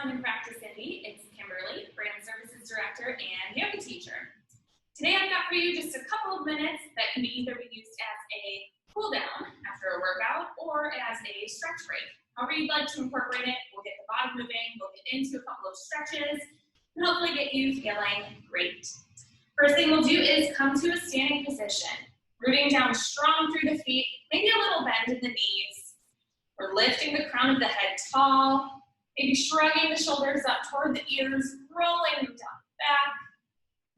Time in Practice Indy. It's Kimberly, Brand Services Director and Yoga Teacher. Today I've got for you just a couple of minutes that can either be used as a cool down after a workout or as a stretch break. However you'd like to incorporate it, we'll get the body moving, we'll get into a couple of stretches, and hopefully get you feeling great. First thing we'll do is come to a standing position, rooting down strong through the feet, maybe a little bend in the knees. We're lifting the crown of the head tall, maybe shrugging the shoulders up toward the ears, rolling them down back,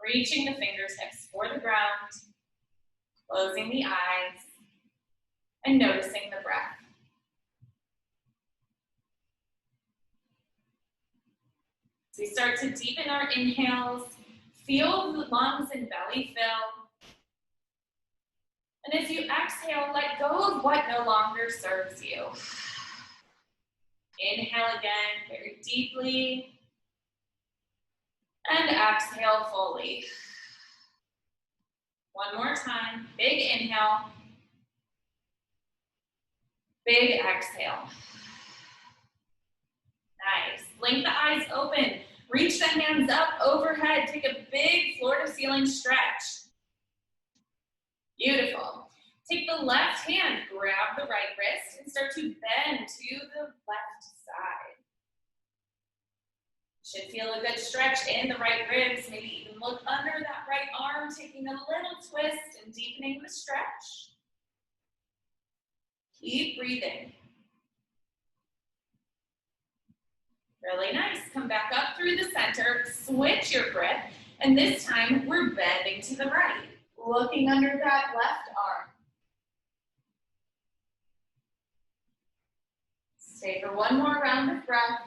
reaching the fingertips for the ground, closing the eyes, and noticing the breath. As we start to deepen our inhales, feel the lungs and belly fill. And as you exhale, let go of what no longer serves you. Inhale again, very deeply. And exhale fully. One more time, big inhale. Big exhale. Nice. Blink the eyes open. Reach the hands up overhead. Take a big floor to ceiling stretch. Beautiful. Take the left hand, grab the right wrist, and start to bend to the left side. Should feel a good stretch in the right ribs. Maybe even look under that right arm, taking a little twist and deepening the stretch. Keep breathing. Really nice. Come back up through the center, switch your grip, and this time we're bending to the right, looking under that left arm. Stay for one more round of breath.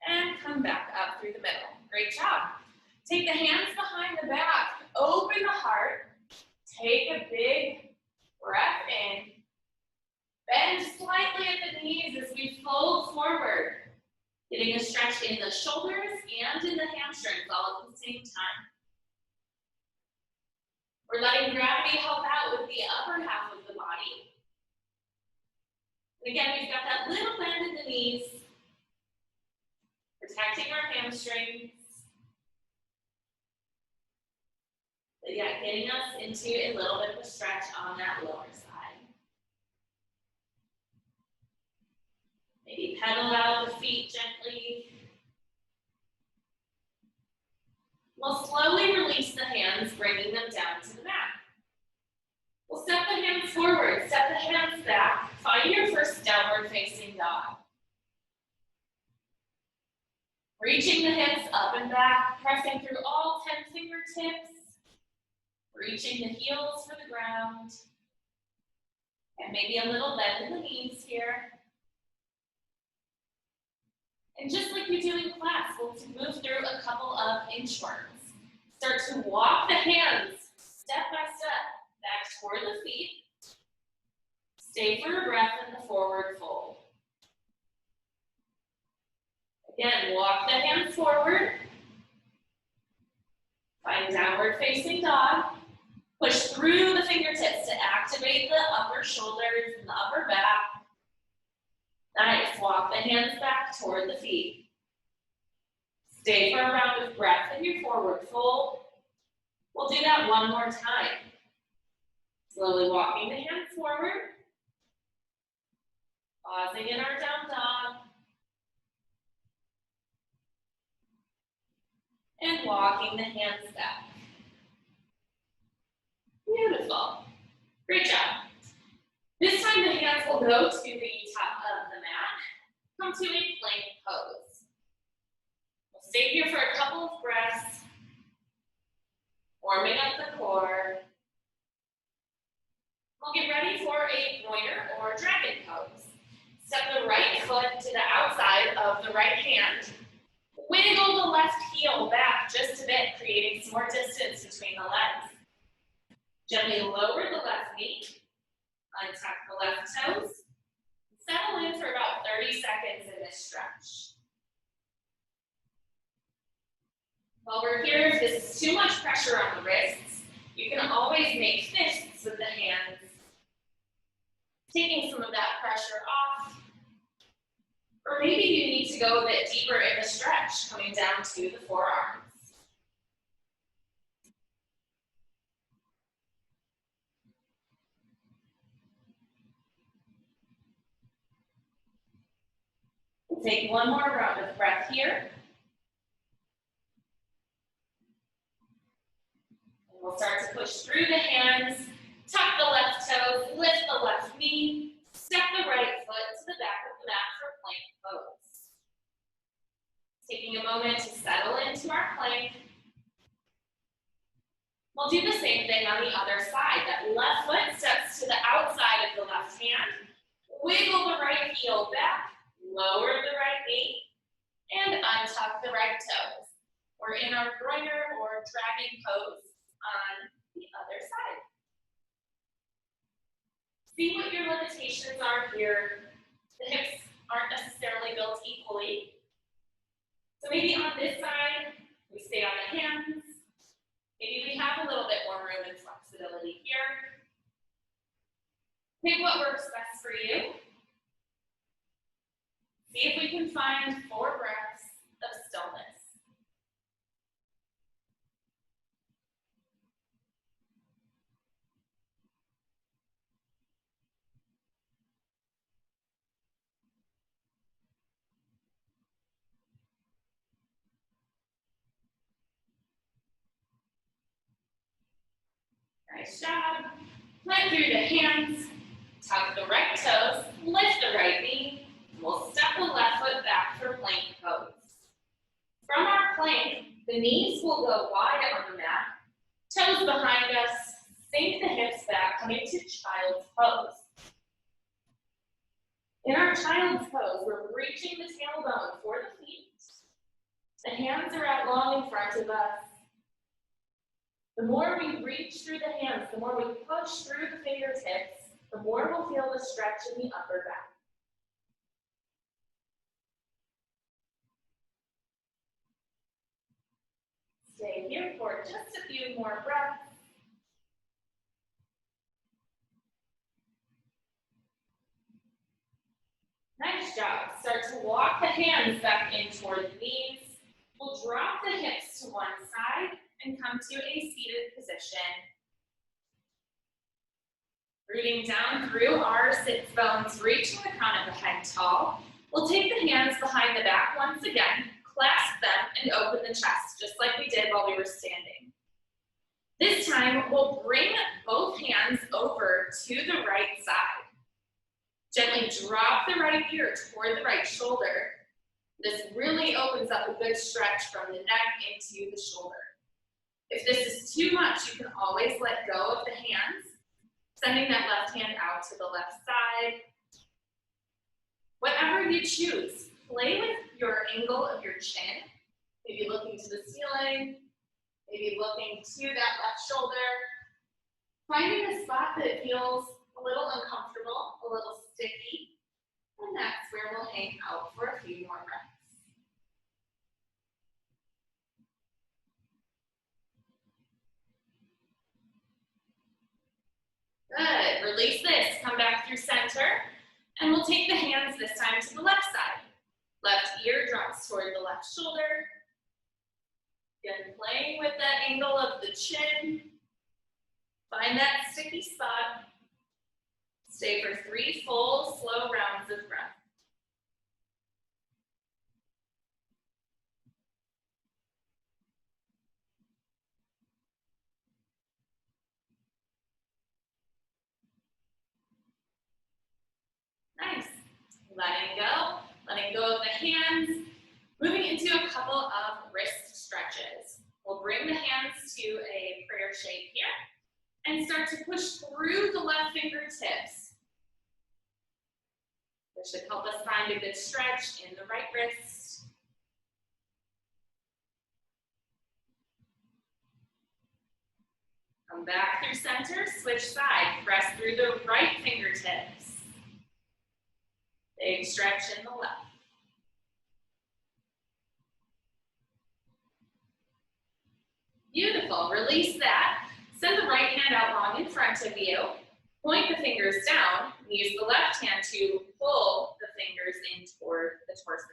And come back up through the middle. Great job. Take the hands behind the back. Open the heart. Take a big breath in. Bend slightly at the knees as we fold forward. Getting a stretch in the shoulders and in the hamstrings all at the same time. We're letting gravity help out with the upper half of the body. And again, we've got that little bend in the knees, protecting our hamstrings. But yeah, getting us into a little bit of a stretch on that lower side. Maybe pedal out the feet gently. We'll slowly release the hands, bringing them down to the mat. We'll step the hands forward, step the hands back. Find your first downward facing dog. Reaching the hips up and back, pressing through all 10 fingertips. Reaching the heels for the ground. And maybe a little bend in the knees here. And just like you do in class, we'll move through a couple of inchworms. Start to walk the hands step by step back toward the feet. Stay for a breath in the forward fold. Again, walk the hands forward. Find downward facing dog. Push through the fingertips to activate the upper shoulders and the upper back. Nice. Walk the hands back toward the feet. Stay for a round of breath in your forward fold. We'll do that one more time. Slowly walking the hands forward. Pausing in our down dog. And walking the hands back. Beautiful. Great job. This time the hands will go to the top of the mat. Come to a plank pose. We'll stay here for a couple of breaths. Warming up the core. We'll get ready for a pointer or dragon pose. Step the right foot to the outside of the right hand. Wiggle the left heel back just a bit, creating some more distance between the legs. Gently lower the left knee. Untuck the left toes. Settle in for about 30 seconds in this stretch. While we're here, if this is too much pressure on the wrists, you can always make fists with the hands. Taking some of that pressure off Or maybe you need to go a bit deeper in the stretch, coming down to the forearms. We'll take one more round of breath here. And we'll start to push through the hands, tuck the left toes, lift the left knee, step the right foot to the back of the mat for plank pose. Taking a moment to settle into our plank. We'll do the same thing on the other side. That left foot steps to the outside of the left hand. Wiggle the right heel back, lower the right knee, and untuck the right toes. We're in our groiner or dragon pose on the other side. See what your limitations are here. The hips aren't necessarily built equally. So maybe on this side, we stay on the hands. Maybe we have a little bit more room and flexibility here. Pick what works best for you. See if we can find 4 breaths of stillness. Nice job. Plant through the hands, tuck the right toes, lift the right knee. We'll step the left foot back for plank pose. From our plank, the knees will go wide on the mat, toes behind us, sink the hips back, coming to child's pose. In our child's pose, we're reaching the tailbone for the feet. The hands are out long in front of us. The more we reach through the hands, the more we push through the fingertips, the more we'll feel the stretch in the upper back. Stay here for just a few more breaths. Nice job. Start to walk the hands back in toward the knees. We'll drop the hips to one side and come to a seated position. Rooting down through our sit bones, reaching the crown of the head tall. We'll take the hands behind the back once again, clasp them, and open the chest, just like we did while we were standing. This time, we'll bring both hands over to the right side. Gently drop the right ear toward the right shoulder. This really opens up a good stretch from the neck into the shoulder. If this is too much, you can always let go of the hands, sending that left hand out to the left side. Whatever you choose, play with your angle of your chin, maybe looking to the ceiling, maybe looking to that left shoulder. Finding a spot that feels a little uncomfortable, a little sticky, and that's where we'll hang out for a few more breaths. Good, release this, come back through center, and we'll take the hands this time to the left side. Left ear drops toward the left shoulder. Again, playing with that angle of the chin. Find that sticky spot. Stay for 3 full, slow rounds of breath. Nice. Letting go of the hands. Moving into a couple of wrist stretches. We'll bring the hands to a prayer shape here and start to push through the left fingertips. This should help us find a good stretch in the right wrist. Come back through center, switch side. Press through the right fingertips. Big stretch in the left. Beautiful, release that. Send the right hand out long in front of you. Point the fingers down. Use the left hand to pull the fingers in toward the torso.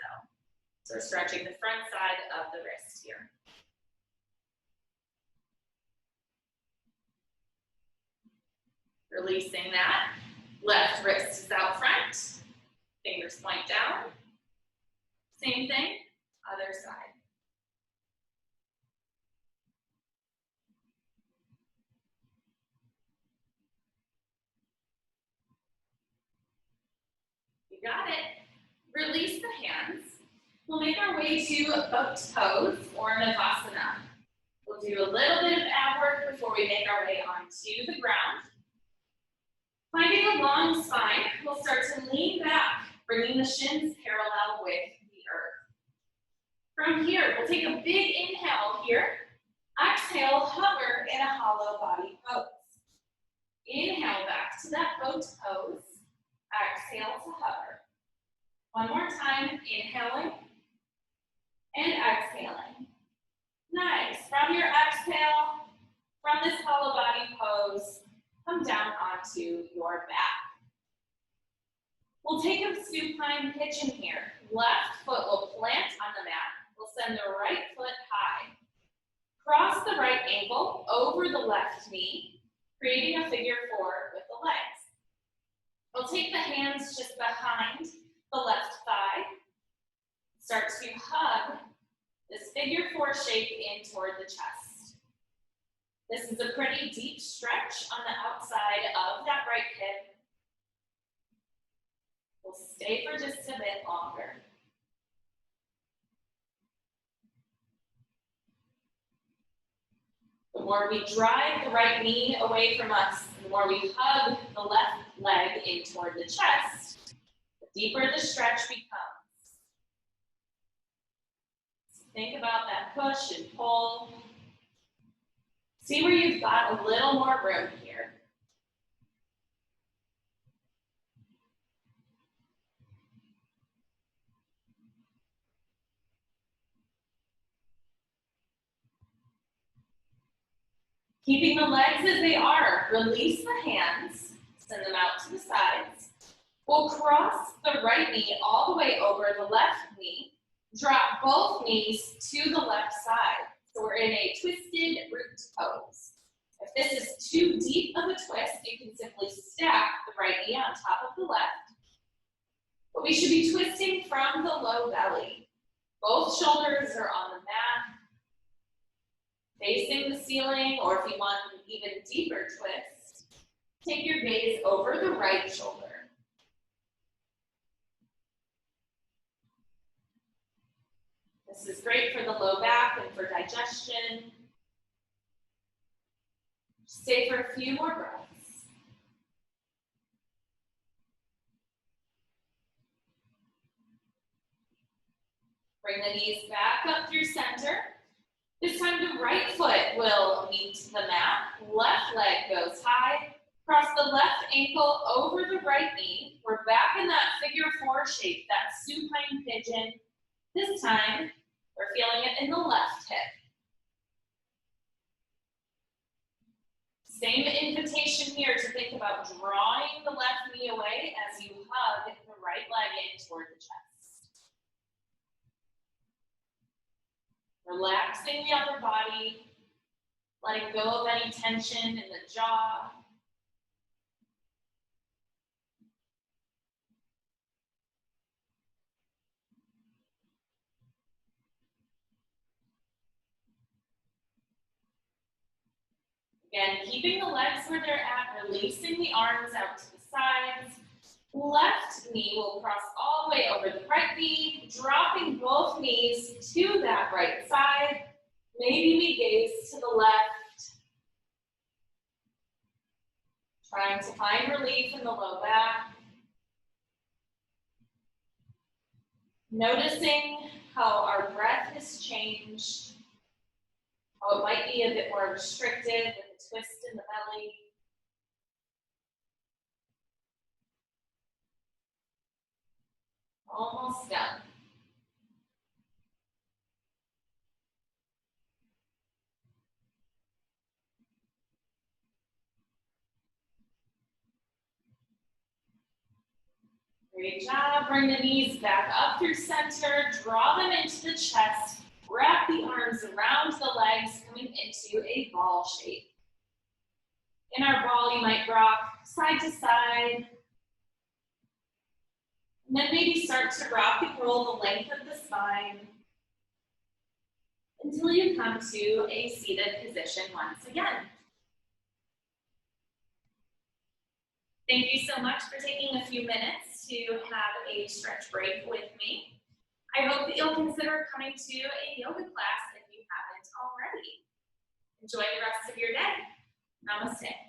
So we're stretching the front side of the wrist here. Releasing that. Left wrist is out front. Fingers point down. Same thing, other side. You got it. Release the hands. We'll make our way to a boat pose or Navasana. We'll do a little bit of ab work before we make our way onto the ground. Finding a long spine, we'll start to lean back, bringing the shins parallel with the earth. From here, we'll take a big inhale here. Exhale, hover in a hollow body pose. Inhale back to that boat pose. Exhale to hover. One more time, inhaling and exhaling. Nice. From your exhale, from this hollow body pose, come down onto your back. We'll take a supine pigeon here. Left foot will plant on the mat. We'll send the right foot high. Cross the right ankle over the left knee, creating a figure four with the legs. We'll take the hands just behind the left thigh. Start to hug this figure four shape in toward the chest. This is a pretty deep stretch on the outside of that right hip. We'll stay for just a bit longer. The more we drive the right knee away from us, the more we hug the left leg in toward the chest, the deeper the stretch becomes. So think about that push and pull. See where you've got a little more room here. Keeping the legs as they are, release the hands, send them out to the sides. We'll cross the right knee all the way over the left knee. Drop both knees to the left side. So we're in a twisted root pose. If this is too deep of a twist, you can simply stack the right knee on top of the left. But we should be twisting from the low belly. Both shoulders are on the mat, facing the ceiling, or if you want an even deeper twist, take your gaze over the right shoulder. This is great for the low back and for digestion. Stay for a few more breaths. Bring the knees back up through center. This time the right foot will meet the mat. Left leg goes high. Cross the left ankle over the right knee. We're back in that figure four shape, that supine pigeon. This time, we're feeling it in the left hip. Same invitation here to think about drawing the left knee away as you hug the right leg in toward the chest. Relaxing the upper body, letting go of any tension in the jaw. Again, keeping the legs where they're at, releasing the arms out to the sides. Left knee will cross all the way over the right knee, dropping both knees to that right side. Maybe we gaze to the left. Trying to find relief in the low back. Noticing how our breath has changed. How it might be a bit more restricted with a twist in the belly. Almost done. Great job. Bring the knees back up through center. Draw them into the chest. Wrap the arms around the legs, coming into a ball shape. In our ball, you might rock side to side. And then maybe start to rock and roll the length of the spine until you come to a seated position once again. Thank you so much for taking a few minutes to have a stretch break with me. I hope that you'll consider coming to a yoga class if you haven't already. Enjoy the rest of your day. Namaste.